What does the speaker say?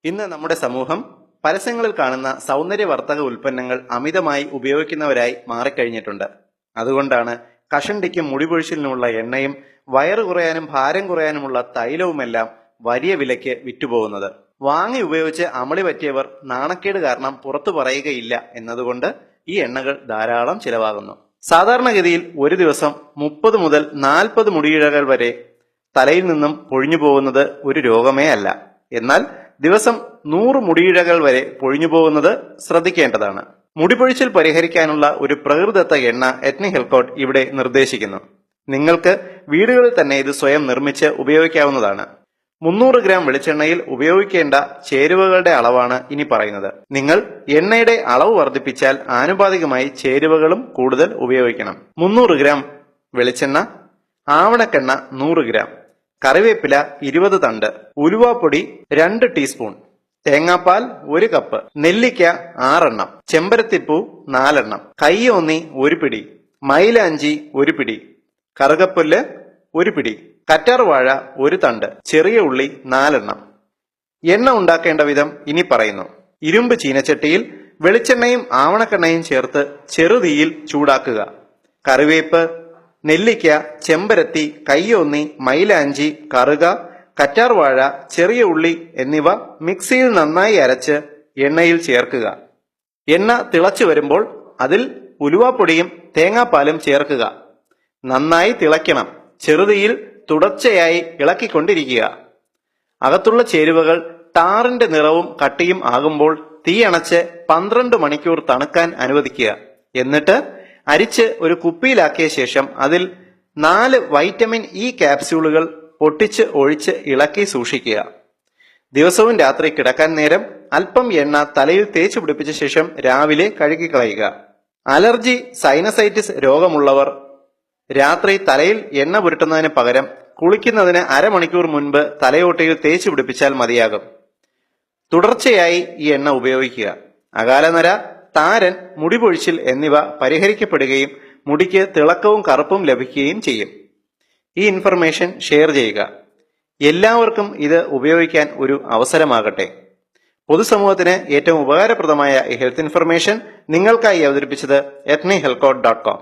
ഇന്ന് നമ്മുടെ സമൂഹം പരസ്യങ്ങളിൽ കാണുന്ന സൗന്ദര്യവർദ്ധക ഉൽപ്പന്നങ്ങൾ അമിതമായി ഉപയോഗിക്കുന്നവരായി മാറിക്കഴിഞ്ഞിട്ടുണ്ട്. അതുകൊണ്ടാണ് കഷണ്ടിക്കും മുടിപൊഴിച്ചിലിനുമുള്ള എണ്ണയും വയറ് കുറയാനും ഭാരം കുറയാനുമുള്ള തൈലവുമെല്ലാം വലിയ വിലയ്ക്ക് വിറ്റുപോകുന്നത്. വാങ്ങി ഉപയോഗിച്ച് അമളി പറ്റിയവർ നാണക്കേട് കാരണം പുറത്തു പറയുകയില്ല എന്നതുകൊണ്ട് ഈ എണ്ണകൾ ധാരാളം ചിലവാകുന്നു. സാധാരണഗതിയിൽ ഒരു ദിവസം 30 മുതൽ 40 മുടിയിഴകൾ വരെ തലയിൽ നിന്നും പൊഴിഞ്ഞു പോകുന്നത് ഒരു രോഗമേ അല്ല. എന്നാൽ ദിവസം 100 മുടിയിഴകൾ വരെ പൊഴിഞ്ഞു പോകുന്നത് ശ്രദ്ധിക്കേണ്ടതാണ്. മുടിപൊഴിച്ചിൽ പരിഹരിക്കാനുള്ള ഒരു പ്രകൃതിദത്ത എണ്ണ എത്നി ഹെൽക്കോട്ട് ഇവിടെ നിർദ്ദേശിക്കുന്നു. നിങ്ങൾക്ക് വീടുകളിൽ തന്നെ ഇത് സ്വയം നിർമ്മിച്ച് ഉപയോഗിക്കാവുന്നതാണ്. 300 ഗ്രാം വെളിച്ചെണ്ണയിൽ ഉപയോഗിക്കേണ്ട ചേരുവകളുടെ അളവാണ് ഇനി പറയുന്നത്. നിങ്ങൾ എണ്ണയുടെ അളവ് വർദ്ധിപ്പിച്ചാൽ ആനുപാതികമായി ചേരുവകളും കൂടുതൽ ഉപയോഗിക്കണം. 300 ഗ്രാം വെളിച്ചെണ്ണ, ആവണക്കെണ്ണ 100 ഗ്രാം, കറിവേപ്പില 20 തണ്ട്, ഉലുവാപ്പൊടി 2 ടീസ്പൂൺ, തേങ്ങാപ്പാൽ 1 കപ്പ്, നെല്ലിക്ക 6 എണ്ണം, ചെമ്പരത്തിപ്പൂ 4 എണ്ണം, കയ്യോന്നി 1 പിടി, മൈലാഞ്ചി 1 പിടി, കറുകപ്പുല്ല് 1 പിടി, കറ്റാർവാഴ 1 തണ്ട്, ചെറിയ ഉള്ളി 4 എണ്ണം. എണ്ണ ഉണ്ടാക്കേണ്ട വിധം ഇനി പറയുന്നു. ഇരുമ്പ് ചീനച്ചട്ടിയിൽ വെളിച്ചെണ്ണയും ആവണക്കെണ്ണയും ചേർത്ത് ചെറുതീയിൽ ചൂടാക്കുക. കറിവേപ്പ്, നെല്ലിക്ക, ചെമ്പരത്തി, കയ്യോന്നി, മൈലാഞ്ചി, കറുക, കറ്റാർവാഴ, ചെറിയ ഉള്ളി എന്നിവ മിക്സിയിൽ നന്നായി അരച്ച് എണ്ണയിൽ ചേർക്കുക. എണ്ണ തിളച്ചു വരുമ്പോൾ അതിൽ ഉലുവാപ്പൊടിയും തേങ്ങാപ്പാലും ചേർക്കുക. നന്നായി തിളയ്ക്കണം. ചെറുതീയിൽ തുടർച്ചയായി ഇളക്കിക്കൊണ്ടിരിക്കുക. അകത്തുള്ള ചേരുവകൾ ടാറിന്റെ നിറവും കട്ടിയും ആകുമ്പോൾ തീ അണച്ച് 12 മണിക്കൂർ തണുക്കാൻ അനുവദിക്കുക. എന്നിട്ട് അരിച്ച് ഒരു കുപ്പിയിലാക്കിയ ശേഷം അതിൽ 4 വൈറ്റമിൻ ഇ ക്യാപ്സ്യൂളുകൾ പൊട്ടിച്ച് ഒഴിച്ച് ഇളക്കി സൂക്ഷിക്കുക. ദിവസവും രാത്രി കിടക്കാൻ നേരം അല്പം എണ്ണ തലയിൽ തേച്ചു പിടിപ്പിച്ച ശേഷം രാവിലെ കഴുകിക്കളയുക. അലർജി, സൈനസൈറ്റിസ് രോഗമുള്ളവർ രാത്രി തലയിൽ എണ്ണ പുരട്ടുന്നതിന് പകരം കുളിക്കുന്നതിന് അരമണിക്കൂർ മുൻപ് തലയോട്ടിയിൽ തേച്ചു പിടിപ്പിച്ചാൽ മതിയാകും. തുടർച്ചയായി ഈ എണ്ണ ഉപയോഗിക്കുക. അകാലനര, താരൻ, മുടിപൊഴിച്ചിൽ എന്നിവ പരിഹരിക്കപ്പെടുകയും മുടിക്ക് തിളക്കവും കറുപ്പും ലഭിക്കുകയും ചെയ്യും. ഈ ഇൻഫർമേഷൻ ഷെയർ ചെയ്യുക. എല്ലാവർക്കും ഇത് ഉപയോഗിക്കാൻ ഒരു അവസരമാകട്ടെ. പൊതുസമൂഹത്തിന് ഏറ്റവും ഉപകാരപ്രദമായ ഈ ഹെൽത്ത് ഇൻഫർമേഷൻ നിങ്ങൾക്കായി അവതരിപ്പിച്ചത് etnihealthcode.com.